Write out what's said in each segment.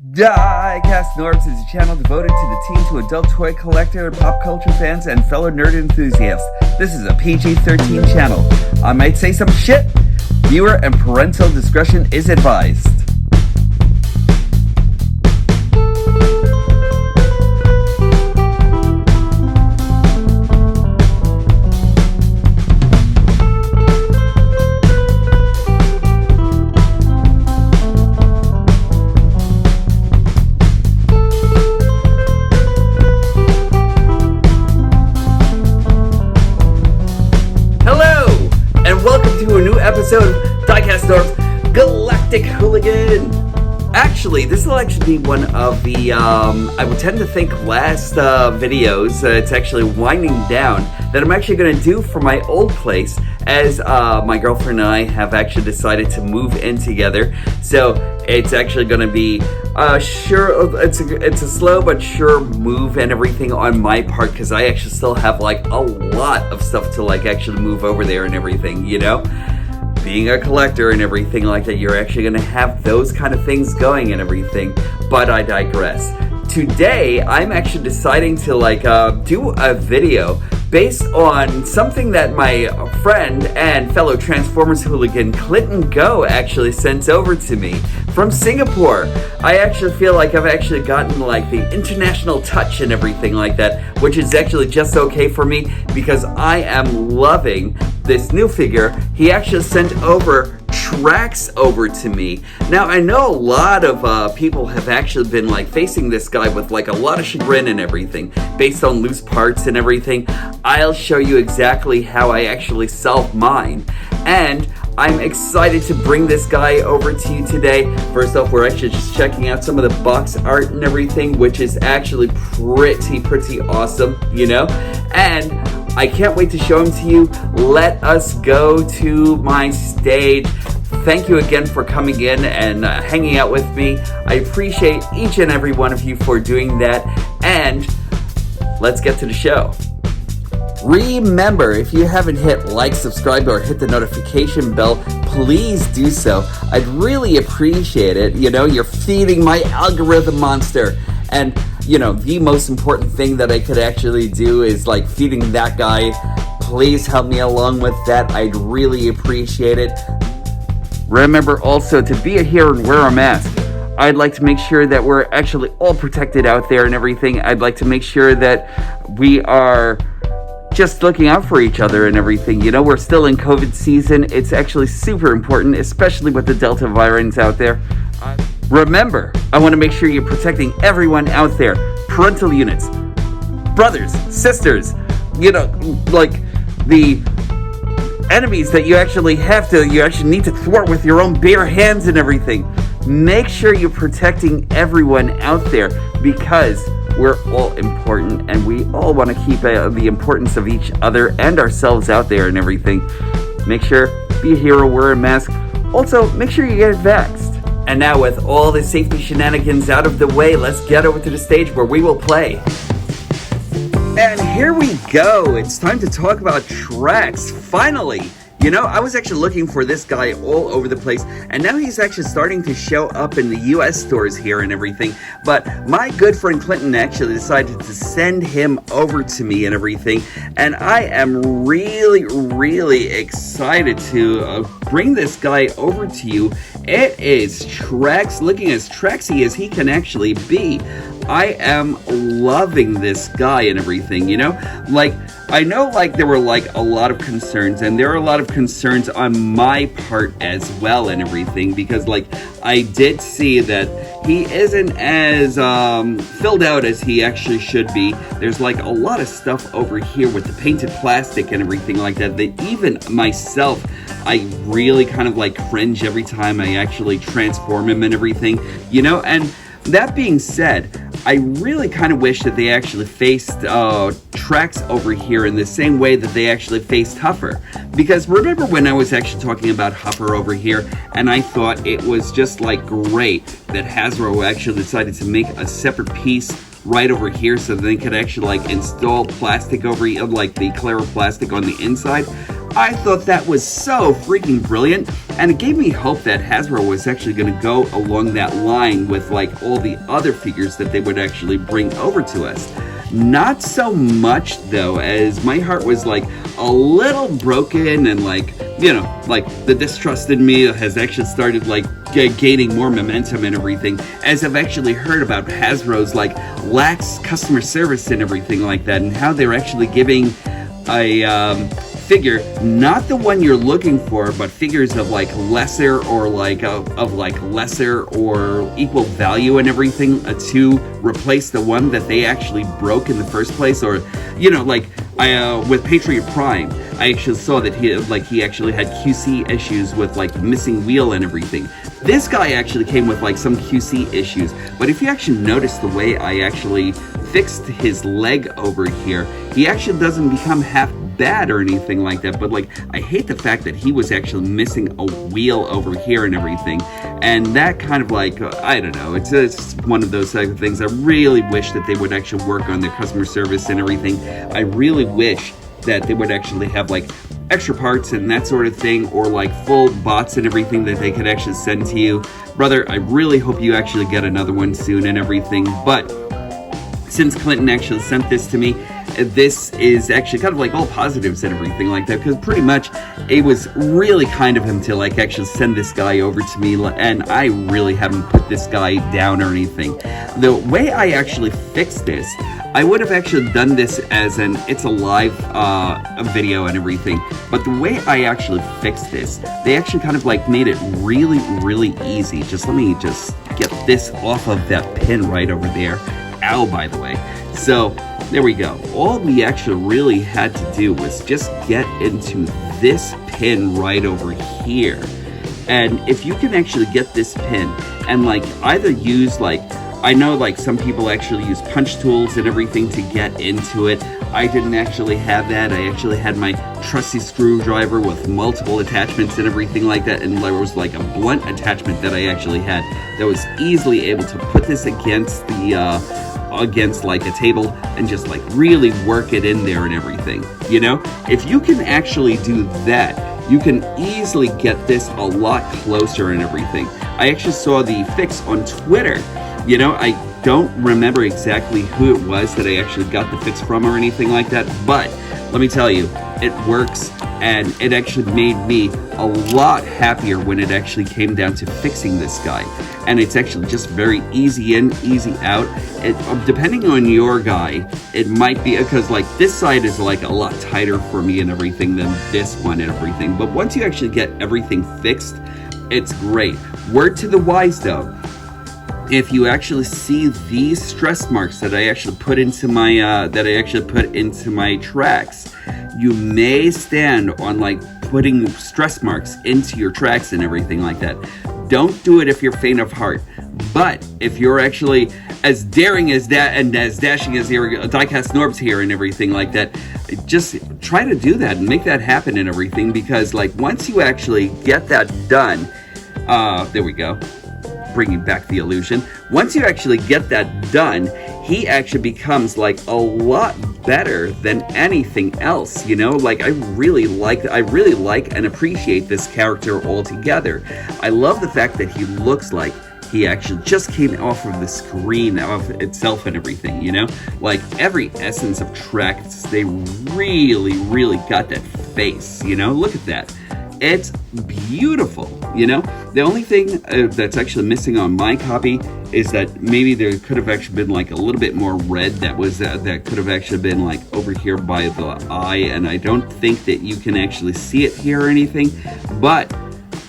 Diecast Norbs is a channel devoted to the teen to adult toy collector, pop culture fans, and fellow nerd enthusiasts. This is a PG-13 channel. I might say some shit. Viewer and parental discretion is advised. Episode of Diecast Norbs Galactic Hooligan. Actually, this will actually be one of the, I would tend to think last videos, it's actually winding down, that I'm actually going to do for my old place, as my girlfriend and I have actually decided to move in together. So it's actually going to be, it's a slow but sure move and everything on my part, because I actually still have like a lot of stuff to like actually move over there and everything, you know? Being a collector and everything like that, you're actually going to have those kind of things going and everything, but I digress. Today, I'm actually deciding to like do a video based on something that my friend and fellow Transformers hooligan Clinton Go actually sent over to me from Singapore. I actually feel like I've actually gotten like the international touch and everything like that, which is actually just okay for me because I am loving this new figure. He actually sent over tracks over to me. Now, I know a lot of people have actually been like facing this guy with like a lot of chagrin and everything based on loose parts and everything. I'll show you exactly how I actually solved mine, and I'm excited to bring this guy over to you today. First off, we're actually just checking out some of the box art and everything, which is actually pretty awesome, you know? And I can't wait to show him to you. Let us go to my stage. Thank you again for coming in and hanging out with me. I appreciate each and every one of you for doing that. And let's get to the show. Remember, if you haven't hit like, subscribe, or hit the notification bell, please do so. I'd really appreciate it. You know, you're feeding my algorithm monster. And, you know, the most important thing that I could actually do is like feeding that guy. Please help me along with that. I'd really appreciate it. Remember also to be a hero and wear a mask. I'd like to make sure that we're actually all protected out there and everything. I'd like to make sure that we are just looking out for each other and everything. You know, we're still in COVID season. It's actually super important, especially with the Delta variants out there. Remember, I want to make sure you're protecting everyone out there. Parental units, brothers, sisters, you know, like the enemies that you actually need to thwart with your own bare hands and everything. Make sure you're protecting everyone out there because we're all important and we all want to keep the importance of each other and ourselves out there and everything. Make sure, be a hero, wear a mask. Also, make sure you get vaxxed. And now with all the safety shenanigans out of the way, let's get over to the stage where we will play. And here we go. It's time to talk about tracks, finally. You know, I was actually looking for this guy all over the place, and now he's actually starting to show up in the US stores here and everything. But my good friend Clinton actually decided to send him over to me and everything, and I am really excited to bring this guy over to you. It is Trax, looking as Traxy as he can actually be. I am loving this guy and everything, you know? Like, I know like there were like a lot of concerns, and there are a lot of concerns on my part as well and everything, because like I did see that he isn't as filled out as he actually should be. There's like a lot of stuff over here with the painted plastic and everything like that, that even myself, I really kind of like cringe every time I actually transform him and everything, you know? And that being said, I really kind of wish that they actually faced Trax over here in the same way that they actually faced Huffer. Because remember when I was actually talking about Huffer over here, and I thought it was just like great that Hasbro actually decided to make a separate piece right over here so that they could actually like install plastic over here, like the clear plastic on the inside. I thought that was so freaking brilliant, and it gave me hope that Hasbro was actually going to go along that line with like all the other figures that they would actually bring over to us. Not so much though, as my heart was like a little broken, and like, you know, like the distrust in me has actually started like gaining more momentum and everything, as I've actually heard about Hasbro's like lax customer service and everything like that, and how they're actually giving a figure, not the one you're looking for, but figures of like lesser or like of like lesser or equal value and everything to replace the one that they actually broke in the first place. Or, you know, like with Patriot Prime, I actually saw that he actually had QC issues with like the missing wheel and everything. This guy actually came with like some QC issues, but if you actually notice the way I actually fixed his leg over here, he actually doesn't become half bad or anything like that. But like, I hate the fact that he was actually missing a wheel over here and everything, and that kind of like, I don't know, it's one of those type of things. I really wish that they would actually work on their customer service and everything. I really wish that they would actually have like extra parts and that sort of thing, or like full bots and everything that they could actually send to you. Brother, I really hope you actually get another one soon and everything. But since Clinton actually sent this to me, this is actually kind of like all positives and everything like that, because pretty much it was really kind of him to like actually send this guy over to me, and I really haven't put this guy down or anything. The way I actually fixed this, I would have actually done this as an it's a live video and everything, but the way I actually fixed this, they actually kind of like made it really, really easy. Just let me just get this off of that pin right over there. Ow, by the way. So there we go. All we actually really had to do was just get into this pin right over here. And if you can actually get this pin and like either use like, I know like some people actually use punch tools and everything to get into it. I didn't actually have that. I actually had my trusty screwdriver with multiple attachments and everything like that, and there was like a blunt attachment that I actually had that was easily able to put this against the against like a table and just like really work it in there and everything. You know, if you can actually do that, you can easily get this a lot closer and everything. I actually saw the fix on Twitter. You know, I don't remember exactly who it was that I actually got the fix from or anything like that, but let me tell you, it works, and it actually made me a lot happier when it actually came down to fixing this guy. And it's actually just very easy in, easy out. Depending on your guy, it might be, because like this side is like a lot tighter for me and everything than this one and everything. But once you actually get everything fixed, it's great. Word to the wise though, if you actually see these stress marks that I actually put into my tracks, you may stand on like putting stress marks into your tracks and everything like that. Don't do it if you're faint of heart. But if you're actually as daring as that and as dashing as your Diecast Norbs here and everything like that, just try to do that and make that happen and everything, because like once you actually get that done, there we go. Bringing back the illusion. Once you actually get that done, he actually becomes like a lot better than anything else, you know? Like I really like and appreciate this character altogether. I love the fact that he looks like he actually just came off of the screen of itself and everything, you know? Like every essence of Tracks, they really, really got that face, you know? Look at that. It's beautiful, you know? The only thing that's actually missing on my copy is that maybe there could have actually been like a little bit more red that could have actually been like over here by the eye, and I don't think that you can actually see it here or anything, but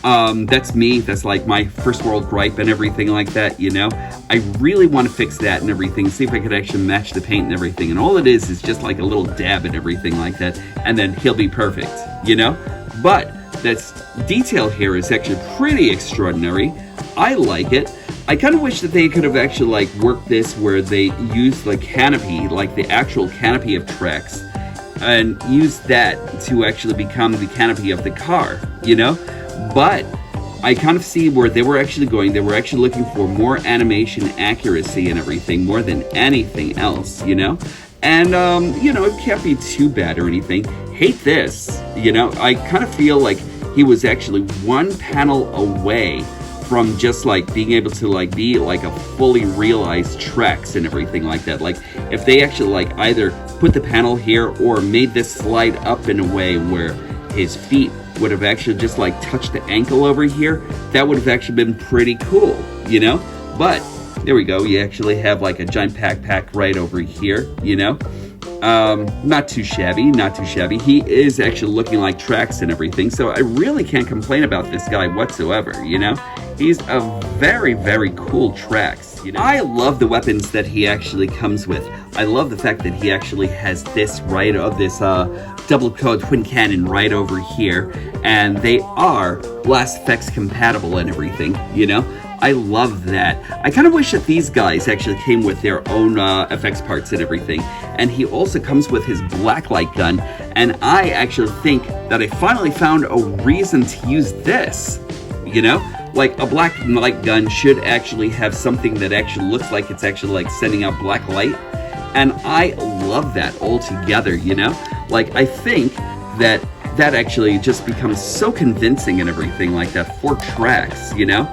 that's me. That's like my first world gripe and everything like that, you know? I really want to fix that and everything, see if I could actually match the paint and everything, and all it is just like a little dab and everything like that, and then he'll be perfect, you know? But that's detail here is actually pretty extraordinary. I like it. I kind of wish that they could have actually like worked this where they used the canopy, like the actual canopy of Tracks, and used that to actually become the canopy of the car, you know? But I kind of see where they were actually going. They were actually looking for more animation accuracy and everything more than anything else, you know? And, you know, it can't be too bad or anything. Hate this, you know, I kind of feel like he was actually one panel away from just like being able to like be like a fully realized Trex and everything like that. Like if they actually like either put the panel here or made this slide up in a way where his feet would have actually just like touched the ankle over here, that would have actually been pretty cool, you know? But there we go, you actually have like a giant pack right over here, you know? Not too shabby, not too shabby. He is actually looking like Trex and everything, so I really can't complain about this guy whatsoever, you know? He's a very, very cool Trex, you know? I love the weapons that he actually comes with. I love the fact that he actually has this right of this double code twin cannon right over here, and they are blast effects compatible and everything, you know? I love that. I kind of wish that these guys actually came with their own FX parts and everything. And he also comes with his blacklight gun. And I actually think that I finally found a reason to use this. You know? Like a black light gun should actually have something that actually looks like it's actually like sending out black light. And I love that altogether, you know? Like I think that actually just becomes so convincing and everything like that for Trex, you know?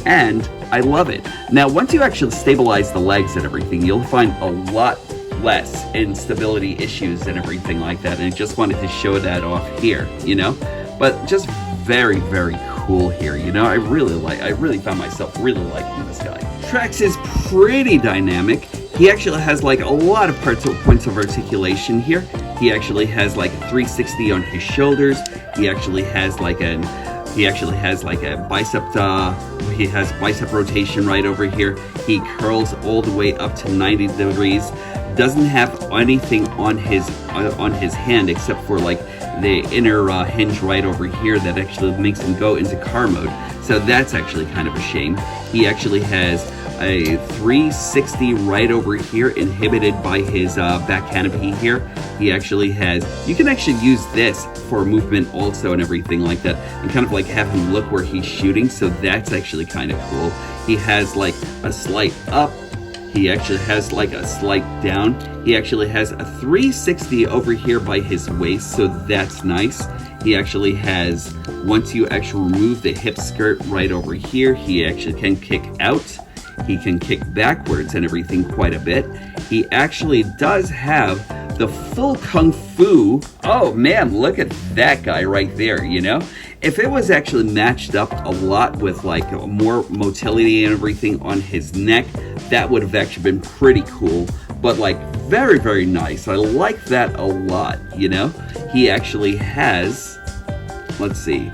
And I love it. Now, once you actually stabilize the legs and everything, you'll find a lot less instability issues and everything like that. And I just wanted to show that off here, you know? But just very, very cool here, you know? I really found myself really liking this guy. Trex is pretty dynamic. He actually has like a lot of points of articulation here. He actually has like 360 on his shoulders. He actually has like a bicep, he has bicep rotation right over here. He curls all the way up to 90 degrees. Doesn't have anything on his hand except for like the inner hinge right over here that actually makes him go into car mode. So that's actually kind of a shame. He actually has a 360 right over here, inhibited by his back canopy here. He actually has, you can actually use this for movement also and everything like that, and kind of like have him look where he's shooting, so that's actually kind of cool. He has like a slight up, he actually has like a slight down. He actually has a 360 over here by his waist, so that's nice. He actually has, once you actually remove the hip skirt right over here, he actually can kick out. He can kick backwards and everything quite a bit. He actually does have the full kung fu. Oh man, look at that guy right there, you know? If it was actually matched up a lot with like more motility and everything on his neck, that would have actually been pretty cool. But like very, very nice. I like that a lot, you know? He actually has, let's see,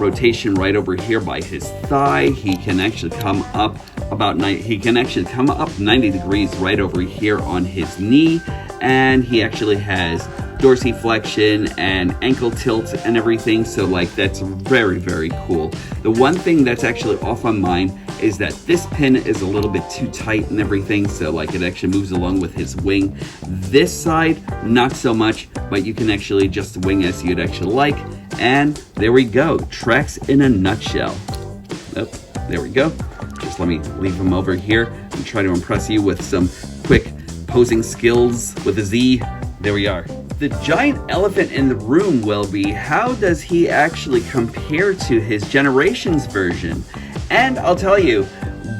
rotation right over here by his thigh. He can actually come up about 90 degrees right over here on his knee, and he actually has dorsiflexion and ankle tilt and everything, so like that's very, very cool. The one thing that's actually off on mine is that this pin is a little bit too tight and everything, so like it actually moves along with his wing. This side, not so much, but you can actually adjust the wing as you'd actually like. And there we go, Trex in a nutshell. Oh, there we go. Just let me leave him over here and try to impress you with some quick posing skills with a Z. There we are. The giant elephant in the room will be, how does he actually compare to his Generations version? And I'll tell you,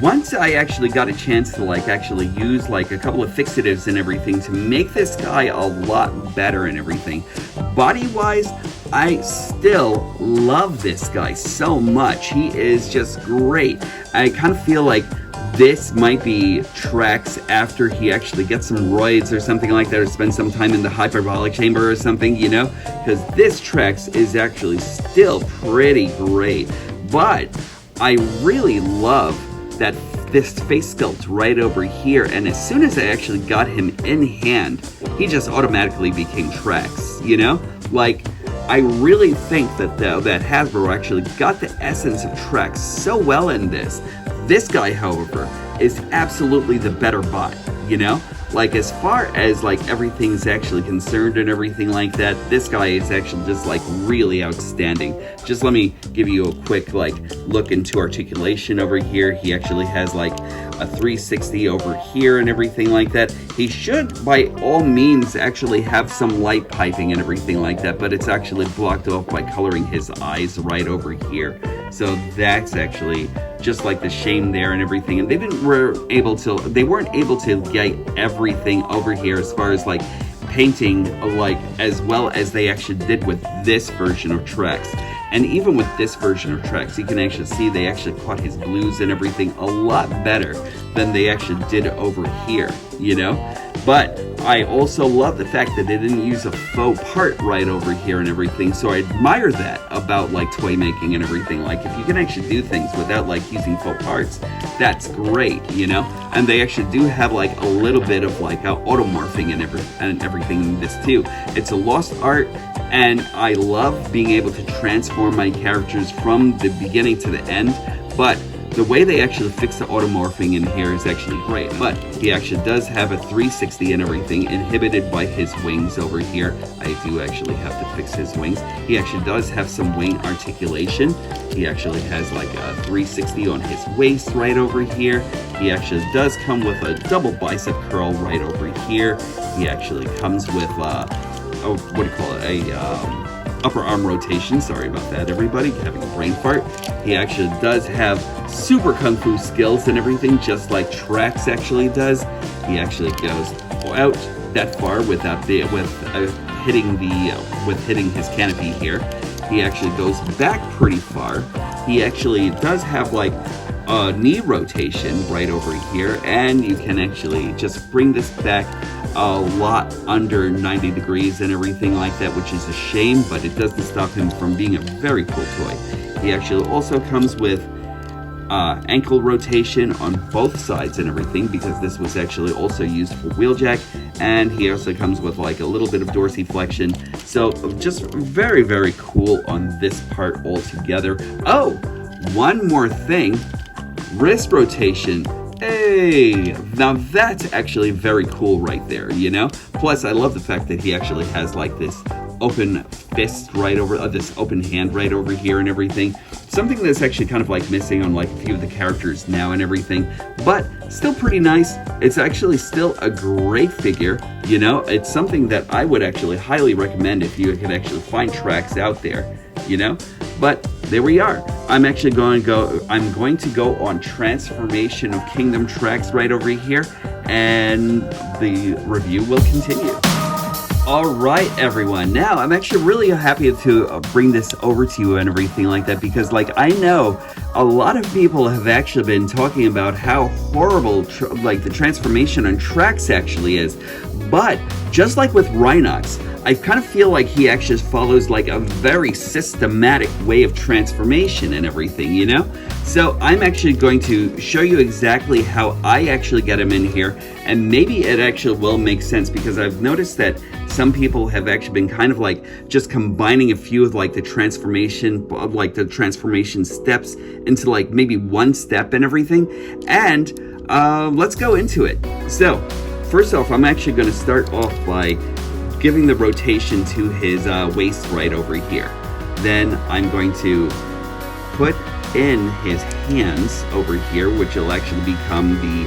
once I actually got a chance to like actually use like a couple of fixatives and everything to make this guy a lot better and everything, body-wise, I still love this guy so much. He is just great. I kind of feel like this might be Trex after he actually gets some roids or something like that, or spends some time in the hyperbolic chamber or something, you know? Because this Trex is actually still pretty great. But I really love that this face sculpt right over here, and as soon as I actually got him in hand, he just automatically became Trex, you know? Like, I really think that that Hasbro actually got the essence of Trex so well in this. This guy, however, is absolutely the better bot, you know? Like, as far as, like, everything's actually concerned and everything like that, this guy is actually just, like, really outstanding. Just let me give you a quick, like, look into articulation over here. He actually has, like, a 360 over here and everything like that. He should, by all means, actually have some light piping and everything like that, but it's actually blocked off by coloring his eyes right over here. So that's actually just like the shame there and everything. And they weren't able to get everything over here as far as like painting like as well as they actually did with this version of Trex. And even with this version of Trex, you can actually see they actually caught his blues and everything a lot better than they actually did over here, you know? But I also love the fact that they didn't use a faux part right over here and everything. So I admire that about like toy making and everything. Like if you can actually do things without like using faux parts, that's great, you know? And they actually do have like a little bit of like automorphing and everything in this too. It's a lost art, and I love being able to transform my characters from the beginning to the end. But the way they actually fix the automorphing in here is actually great. But he actually does have a 360 and everything, inhibited by his wings over here. I do actually have to fix his wings. He actually does have some wing articulation. He actually has like a 360 on his waist right over here. He actually does come with a double bicep curl right over here. He actually comes with what do you call it? Upper arm rotation. Sorry about that, everybody, having a brain fart. He actually does have super kung fu skills and everything, just like Trex actually does. He actually goes out that far without hitting his canopy here. He actually goes back pretty far. He actually does have like a knee rotation right over here, and you can actually just bring this back a lot under 90 degrees and everything like that, which is a shame, but it doesn't stop him from being a very cool toy. He actually also comes with ankle rotation on both sides and everything, because this was actually also used for wheeljack, and he also comes with like a little bit of dorsiflexion. So just very, very cool on this part altogether. Oh, one more thing, wrist rotation. Hey, now that's actually very cool right there, you know? Plus, I love the fact that he actually has like this open fist right over, this open hand right over here and everything. Something that's actually kind of like missing on like a few of the characters now and everything, but still pretty nice. It's actually still a great figure, you know? It's something that I would actually highly recommend if you could actually find Trex out there, you know? But there we are. I'm going to go on Transformation of Kingdom Trex right over here, and the review will continue. All right, everyone. Now, I'm actually really happy to bring this over to you and everything like that, because like I know a lot of people have actually been talking about how horrible the transformation on Trex actually is. But just like with Rhinox, I kind of feel like he actually follows like a very systematic way of transformation and everything, you know? So I'm actually going to show you exactly how I actually get him in here, and maybe it actually will make sense, because I've noticed that some people have actually been kind of like just combining a few of like the transformation steps into like maybe one step and everything. And let's go into it. So first off, I'm actually going to start off by giving the rotation to his waist right over here. Then I'm going to put in his hands over here, which will actually become the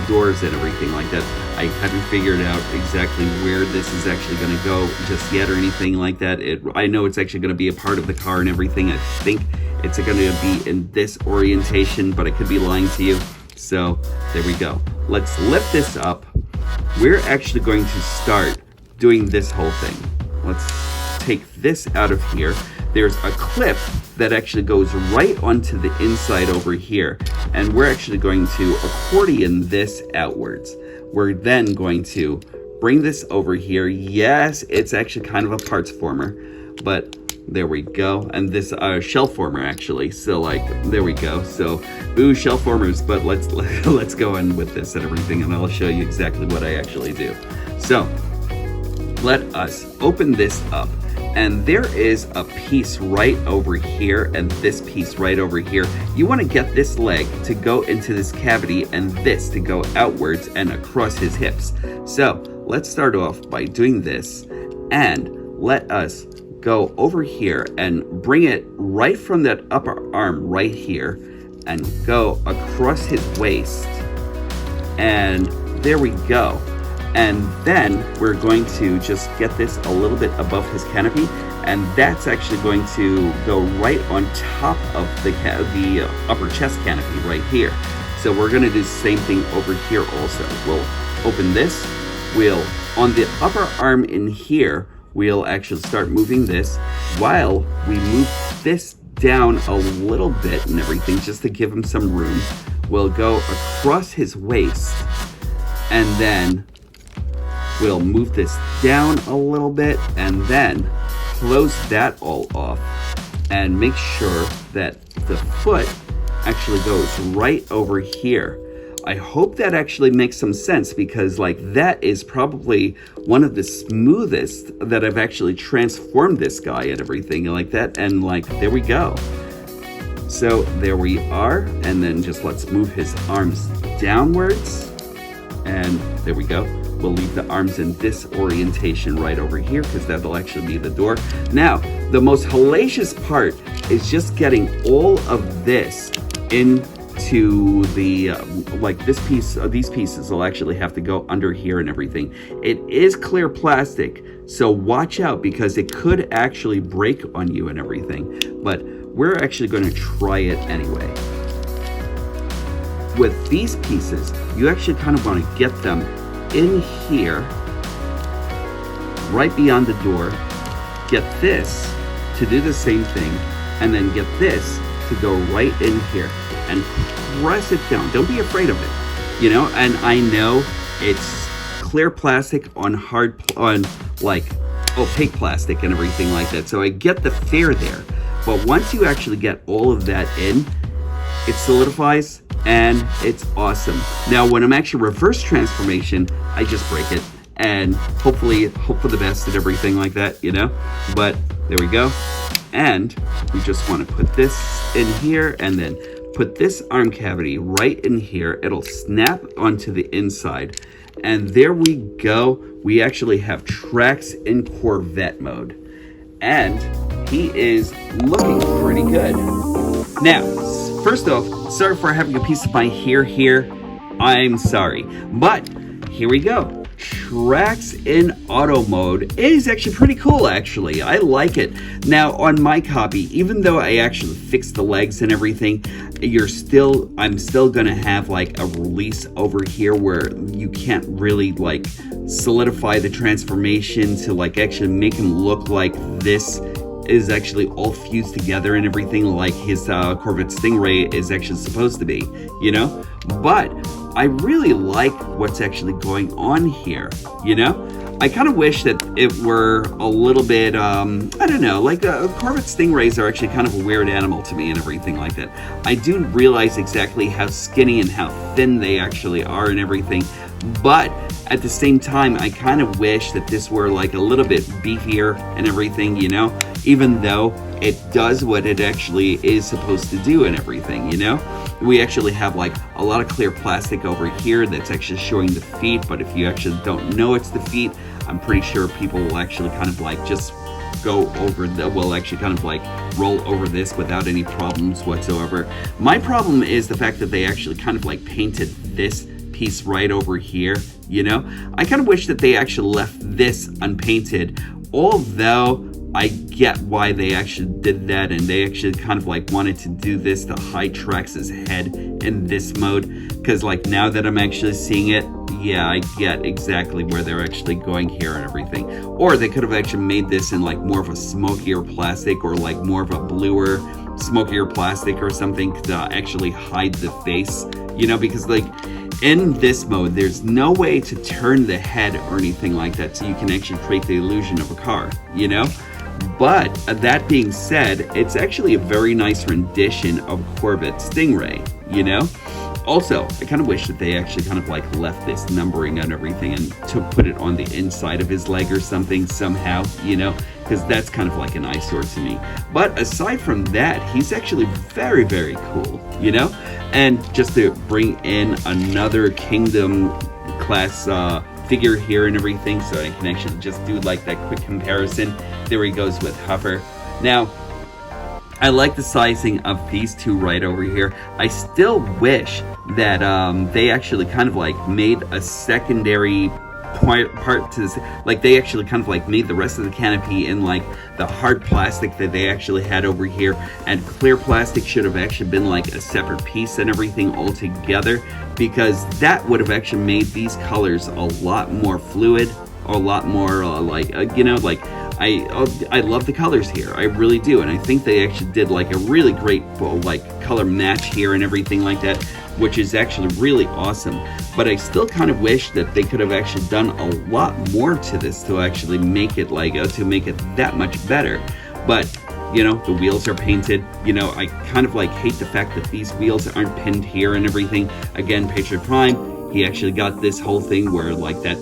doors and everything like that. I haven't figured out exactly where this is actually going to go just yet or anything like that. I know it's actually going to be a part of the car and everything. I think it's going to be in this orientation, but I could be lying to you. So there we go. Let's lift this up. We're actually going to start doing this whole thing. Let's take this out of here. There's a clip that actually goes right onto the inside over here, and we're actually going to accordion this outwards. We're then going to bring this over here. Yes, it's actually kind of a parts former, but there we go. And this shell former actually, so like there we go. So boo shell formers, but let's go in with this and everything, and I'll show you exactly what I actually do. So let us open this up, and there is a piece right over here and this piece right over here. You want to get this leg to go into this cavity and this to go outwards and across his hips. So let's start off by doing this, and let us go over here and bring it right from that upper arm right here and go across his waist. And there we go. And then we're going to just get this a little bit above his canopy, and that's actually going to go right on top of the upper chest canopy right here. So we're going to do the same thing over here also. We'll open this. We'll, on the upper arm in here, we'll actually start moving this while we move this down a little bit and everything, just to give him some room. We'll go across his waist, and then we'll move this down a little bit, and then close that all off and make sure that the foot actually goes right over here. I hope that actually makes some sense, because like that is probably one of the smoothest that I've actually transformed this guy and everything like that. And like, there we go. So there we are. And then just let's move his arms downwards. And there we go. We'll leave the arms in this orientation right over here, because that'll actually be the door. Now, the most hellacious part is just getting all of this into the, like this piece, these pieces will actually have to go under here and everything. It is clear plastic, so watch out, because it could actually break on you and everything. But we're actually going to try it anyway. With these pieces, you actually kind of want to get them in here, right beyond the door. Get this to do the same thing, and then get this to go right in here and press it down. Don't be afraid of it, you know. And I know it's clear plastic on like opaque plastic and everything like that, so I get the fear there. But once you actually get all of that in, it solidifies and it's awesome. Now, when I'm actually reverse transformation, I just break it and hopefully hope for the best and everything like that, you know. But there we go. And we just want to put this in here, and then put this arm cavity right in here. It'll snap onto the inside. And there we go. We actually have Trax in Corvette mode. And he is looking pretty good. Now, first off, sorry for having a piece of my hair here. I'm sorry. But here we go. Trax in auto mode is actually pretty cool, actually. I like it. Now, on my copy, even though I actually fixed the legs and everything, I'm still gonna have like a release over here where you can't really like solidify the transformation to like actually make him look like this is actually all fused together and everything, like his Corvette Stingray is actually supposed to be, you know? But I really like what's actually going on here, you know? I kind of wish that it were a little bit, I don't know, like Corvette Stingrays are actually kind of a weird animal to me and everything like that. I do realize exactly how skinny and how thin they actually are and everything, but at the same time, I kind of wish that this were like a little bit beefier and everything, you know? Even though it does what it actually is supposed to do and everything, you know? We actually have like a lot of clear plastic over here that's actually showing the feet, but if you actually don't know it's the feet, I'm pretty sure people will actually kind of like just go over will actually kind of like roll over this without any problems whatsoever. My problem is the fact that they actually kind of like painted this piece right over here, you know? I kind of wish that they actually left this unpainted, although I get why they actually did that, and they actually kind of like wanted to do this to hide Trax's head in this mode, because like now that I'm actually seeing it, yeah, I get exactly where they're actually going here and everything. Or they could have actually made this in like more of a smokier plastic, or like more of a bluer, smokier plastic or something to actually hide the face, you know, because like in this mode, there's no way to turn the head or anything like that, so you can actually create the illusion of a car, you know? But that being said, it's actually a very nice rendition of Corvette Stingray, you know? Also, I kind of wish that they actually kind of like left this numbering and everything and to put it on the inside of his leg or something somehow, you know? Because that's kind of like an eyesore to me. But aside from that, he's actually very, very cool, you know? And just to bring in another Kingdom class figure here and everything, so I can actually just do like that quick comparison. There he goes with Huffer. Now, I like the sizing of these two right over here. I still wish that they actually kind of like made a secondary part to this, like they actually kind of like made the rest of the canopy in like the hard plastic that they actually had over here, and clear plastic should have actually been like a separate piece and everything all together, because that would have actually made these colors a lot more fluid, a lot more I love the colors here. I really do, and I think they actually did like a really great like color match here and everything like that, which is actually really awesome. But I still kind of wish that they could have actually done a lot more to this to actually make it like to make it that much better. But you know, the wheels are painted. You know, I kind of like hate the fact that these wheels aren't pinned here and everything. Again, Patriot Prime, he actually got this whole thing where like that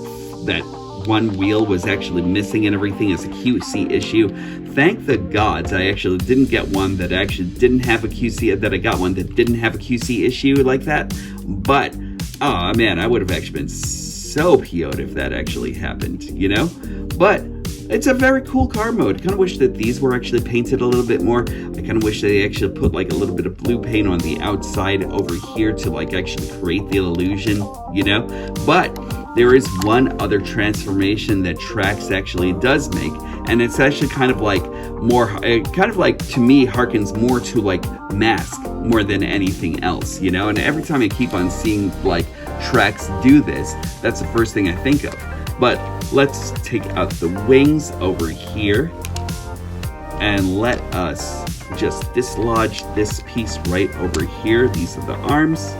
one wheel was actually missing and everything as a QC issue. Thank the gods I actually didn't get one that actually didn't have a QC, that I got one that didn't have a QC issue like that. But oh man, I would have actually been so PO'd if that actually happened, you know? But it's a very cool car mode. Kind of wish that these were actually painted a little bit more. I kind of wish they actually put like a little bit of blue paint on the outside over here to like actually create the illusion, you know? But there is one other transformation that Trax actually does make, and it's actually kind of like more, kind of like to me harkens more to like Mask more than anything else, you know? And every time I keep on seeing like Trax do this, that's the first thing I think of. But let's take out the wings over here and let us just dislodge this piece right over here. These are the arms,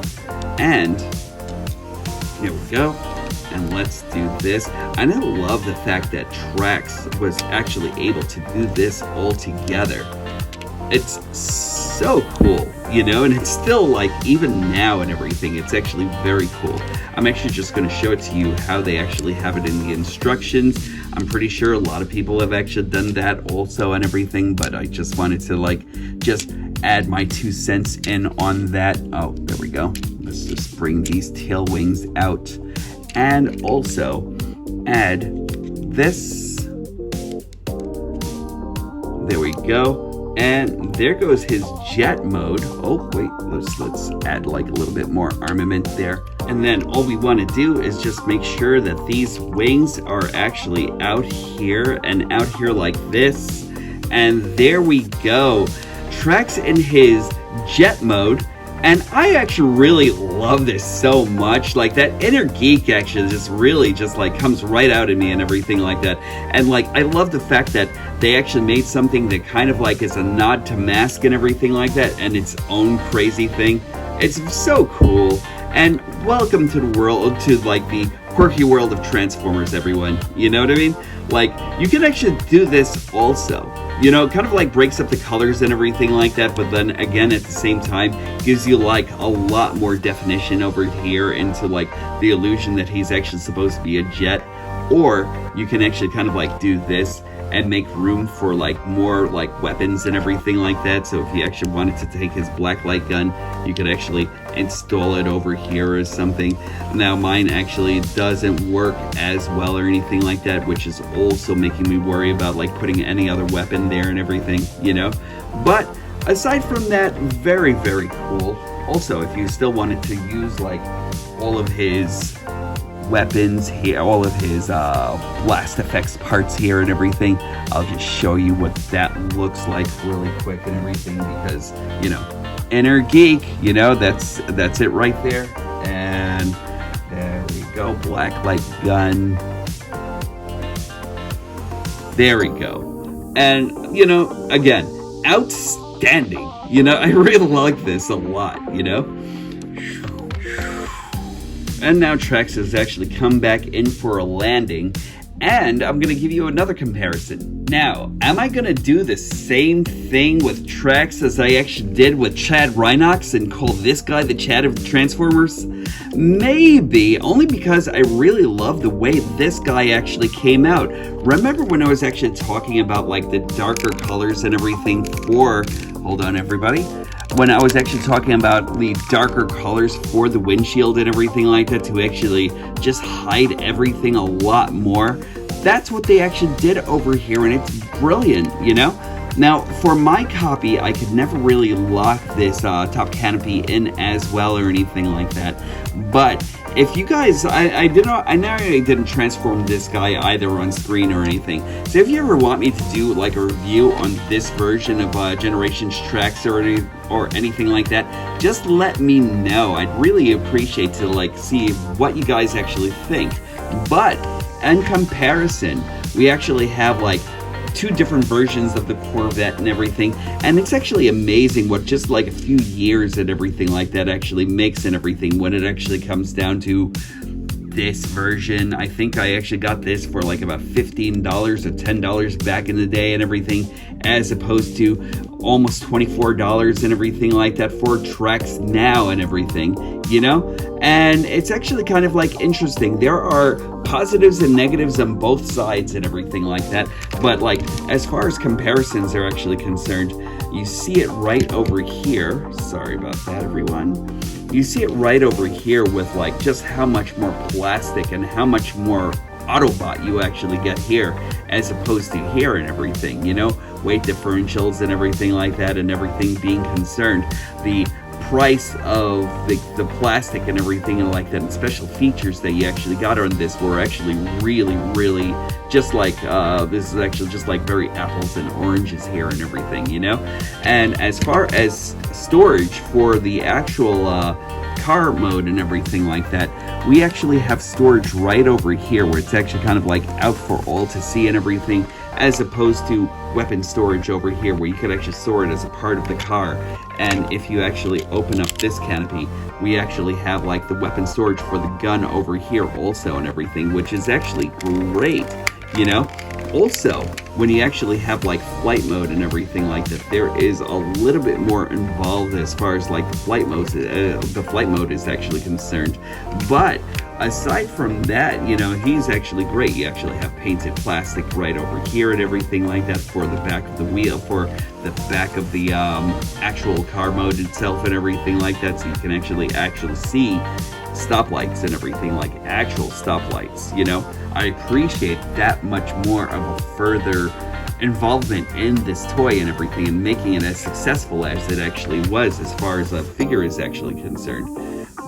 and here we go. And let's do this. And I love the fact that Trax was actually able to do this all together. It's so cool, you know, and it's still like, even now and everything, it's actually very cool. I'm actually just going to show it to you how they actually have it in the instructions. I'm pretty sure a lot of people have actually done that also and everything, but I just wanted to like just add my 2 cents in on that. Oh, there we go. Let's just bring these tail wings out and also add this. There we go. And there goes his jet mode. Oh wait, let's add like a little bit more armament there. And then all we want to do is just make sure that these wings are actually out here and out here like this. And there we go. Trax in his jet mode. And I actually really love this so much. Like that inner geek actually just really just like comes right out in me and everything like that. And like I love the fact that they actually made something that kind of like is a nod to Mask and everything like that, and its own crazy thing. It's so cool. And welcome to the world, to like the quirky world of Transformers, everyone. You know what I mean? Like you can actually do this also. You know, it kind of like breaks up the colors and everything like that, but then again at the same time gives you like a lot more definition over here into like the illusion that he's actually supposed to be a jet. Or you can actually kind of like do this and make room for like more like weapons and everything like that. So if you actually wanted to take his black light gun, you could actually install it over here or something. Now mine actually doesn't work as well or anything like that, which is also making me worry about like putting any other weapon there and everything, you know. But aside from that, very, very cool. Also, if you still wanted to use like all of his weapons here, all of his blast effects parts here and everything, I'll just show you what that looks like really quick and everything, because you know, inner geek, you know, that's it right there. And there we go, black light gun, there we go. And you know, again, outstanding. You know, I really like this a lot, you know. And now Trax has actually come back in for a landing, and I'm going to give you another comparison. Now, am I going to do the same thing with Trax as I actually did with Chad Rhinox and call this guy the Chad of Transformers? Maybe, only because I really love the way this guy actually came out. Remember when I was actually talking about like the darker colors and everything for, hold on everybody, when I was actually talking about the darker colors for the windshield and everything like that to actually just hide everything a lot more, that's what they actually did over here, and it's brilliant, you know? Now, for my copy, I could never really lock this top canopy in as well or anything like that. But if you guys, I didn't transform this guy either on screen or anything. So if you ever want me to do like a review on this version of Generations Tracks or anything like that, just let me know. I'd really appreciate to like see what you guys actually think. But in comparison, we actually have like 2 different versions of the Corvette and everything, and it's actually amazing what just like a few years and everything like that actually makes and everything when it actually comes down to this version. I think I actually got this for like about $15 or $10 back in the day and everything, as opposed to almost $24 and everything like that for Tracks now and everything, you know? And it's actually kind of like interesting. There are positives and negatives on both sides and everything like that, but like as far as comparisons are actually concerned, you see it right over here. Sorry about that, everyone. You see it right over here with like just how much more plastic and how much more Autobot you actually get here as opposed to here and everything, you know, weight differentials and everything like that and everything being concerned. The price of the plastic and everything and like that and special features that you actually got on this were actually really just like this is actually just like very apples and oranges here and everything, you know. And as far as storage for the actual car mode and everything like that, we actually have storage right over here where it's actually kind of like out for all to see and everything, as opposed to weapon storage over here where you could actually store it as a part of the car. And if you actually open up this canopy, we actually have like the weapon storage for the gun over here also and everything, which is actually great, you know. Also, when you actually have like flight mode and everything like that, there is a little bit more involved as far as like the flight mode is actually concerned. But aside from that, you know, he's actually great. You actually have painted plastic right over here and everything like that for the back of the wheel, for the back of the actual car mode itself and everything like that, so you can actually see stoplights and everything, like actual stoplights, you know. I appreciate that much more of a further involvement in this toy and everything, and making it as successful as it actually was as far as a figure is actually concerned.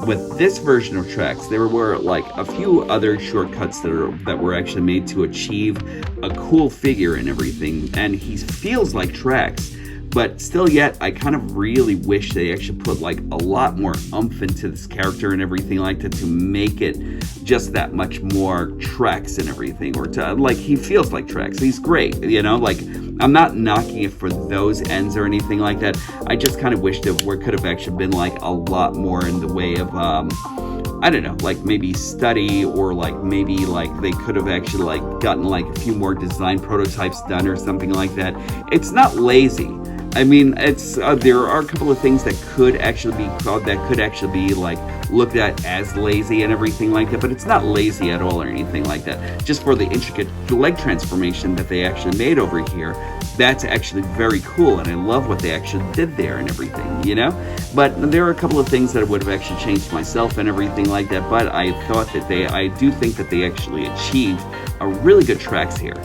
With this version of Tracks, there were like a few other shortcuts that were actually made to achieve a cool figure and everything, and he feels like Tracks. But still yet, I kind of really wish they actually put like a lot more oomph into this character and everything like that to make it just that much more Tracks and everything, or to like he feels like Tracks. He's great, you know, like I'm not knocking it for those ends or anything like that. I just kind of wish that there could have actually been like a lot more in the way of I don't know, like maybe study, or like maybe like they could have actually like gotten like a few more design prototypes done or something like that. It's not lazy. I mean, it's there are a couple of things that could actually be like looked at as lazy and everything like that, but it's not lazy at all or anything like that. Just for the intricate leg transformation that they actually made over here, that's actually very cool, and I love what they actually did there and everything, you know. But there are a couple of things that I would have actually changed myself and everything like that, but I thought that I do think that they actually achieved a really good Tracks here.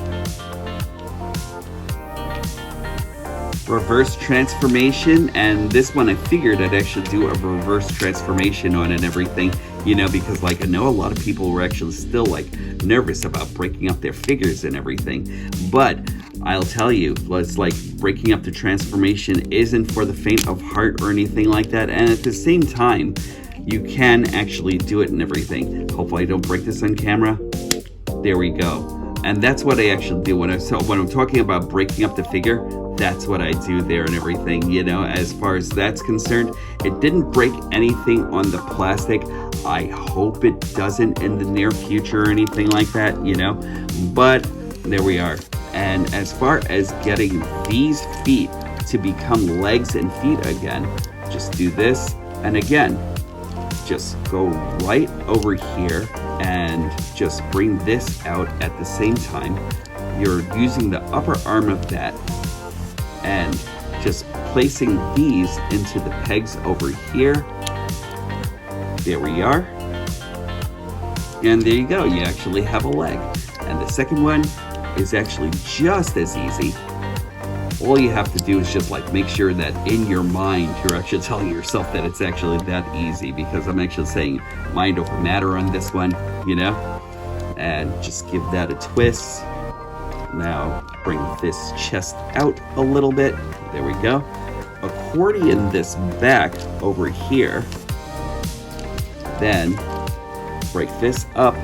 Reverse transformation, and this one I figured I'd actually do a reverse transformation on and everything, you know, because like I know a lot of people were actually still like nervous about breaking up their figures and everything, but I'll tell you, it's like breaking up the transformation isn't for the faint of heart or anything like that, and at the same time you can actually do it and everything. Hopefully I don't break this on camera. There we go. And that's what I actually do when I'm talking about breaking up the figure. That's what I do there and everything, you know. As far as that's concerned, it didn't break anything on the plastic. I hope it doesn't in the near future or anything like that, you know. But there we are. And as far as getting these feet to become legs and feet again, just do this, and again, just go right over here and just bring this out at the same time. You're using the upper arm of that and just placing these into the pegs over here. There we are. And there you go, you actually have a leg. And the second one is actually just as easy. all you have to do is just like make sure that in your mind you're actually telling yourself that it's actually that easy, because I'm actually saying mind over matter on this one, you know? And just give that a twist. Now bring this chest out a little bit. There we go. Accordion this back over here. Then break this up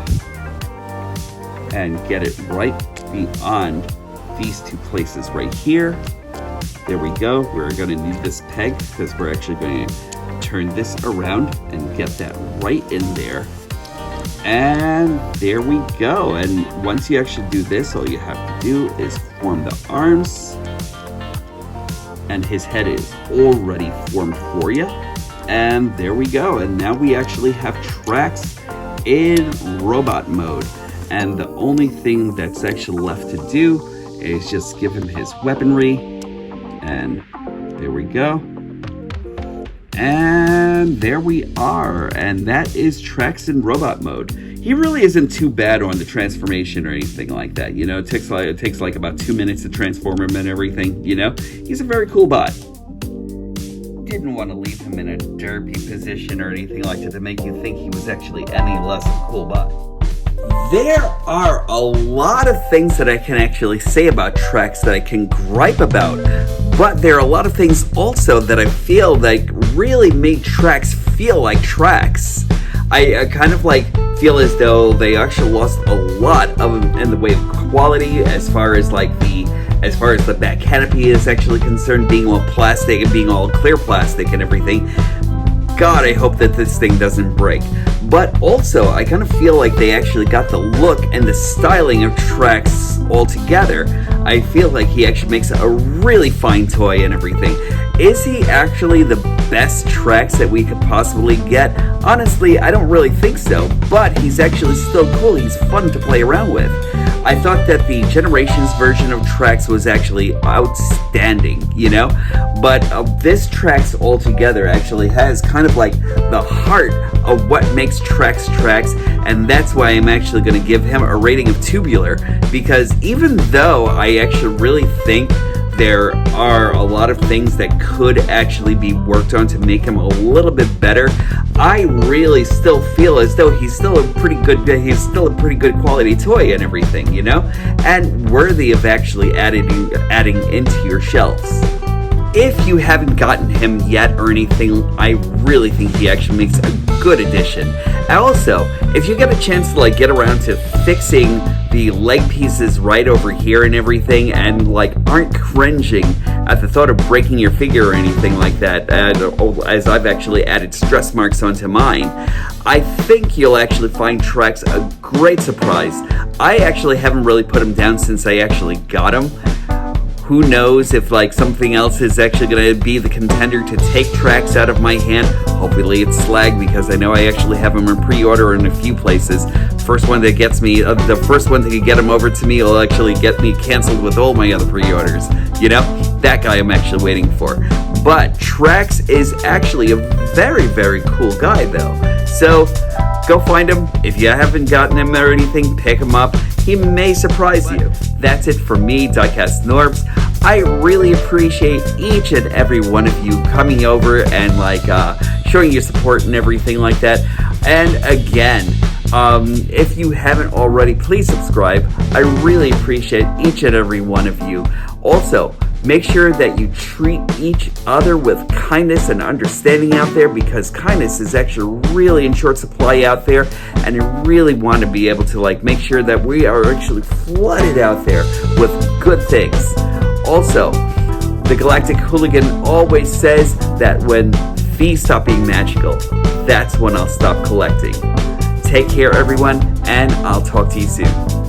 and get it right beyond these two places right here. There we go. We're going to need this peg because we're actually going to turn this around and get that right in there. And there we go. And once you actually do this, all you have to do is form the arms. And his head is already formed for you. And there we go. And now we actually have Trax in robot mode. And the only thing that's actually left to do is just give him his weaponry. And there we go. And there we are. And that is Trax in robot mode. He really isn't too bad on the transformation or anything like that. You know, it takes like about 2 minutes to transform him and everything, you know? He's a very cool bot. Didn't want to leave him in a derpy position or anything like that to make you think he was actually any less a cool bot. There are a lot of things that I can actually say about Trax that I can gripe about, but there are a lot of things also that I feel like really made Trax feel like Trax. I kind of like feel as though they actually lost a lot of in the way of quality as far as the back canopy is actually concerned, being all plastic and being all clear plastic and everything. God, I hope that this thing doesn't break. But also, I kind of feel like they actually got the look and the styling of Trax all together. I feel like he actually makes a really fine toy and everything. Is he actually the best Trax that we could possibly get? Honestly, I don't really think so, but he's actually still cool. He's fun to play around with. I thought that the Generations version of Trax was actually outstanding, you know? But this Trax altogether actually has kind of like the heart of what makes Trax Trax, and that's why I'm actually going to give him a rating of tubular, because even though I actually really think there are a lot of things that could actually be worked on to make him a little bit better, I really still feel as though he's still a pretty good quality toy and everything, you know, and worthy of actually adding into your shelves. If you haven't gotten him yet or anything, I really think he actually makes a good addition. And also, if you get a chance to like get around to fixing the leg pieces right over here and everything, and like aren't cringing at the thought of breaking your figure or anything like that, as I've actually added stress marks onto mine, I think you'll actually find Trax a great surprise. I actually haven't really put him down since I actually got him. Who knows if like something else is actually going to be the contender to take Trax out of my hand. Hopefully it's Slag, because I know I actually have him in pre-order in a few places. First one that gets me, the first one that can get him over to me will actually get me canceled with all my other pre-orders. You know, that guy I'm actually waiting for. But Trax is actually a very, very cool guy though. So go find him. If you haven't gotten him or anything, pick him up. He may surprise you. That's it for me, Diecast Norbs. I really appreciate each and every one of you coming over and like showing your support and everything like that. And again, if you haven't already, please subscribe. I really appreciate each and every one of you. Also, make sure that you treat each other with kindness and understanding out there, because kindness is actually really in short supply out there, and I really want to be able to like make sure that we are actually flooded out there with good things. Also, the Galactic Hooligan always says that when fees stop being magical, that's when I'll stop collecting. Take care, everyone, and I'll talk to you soon.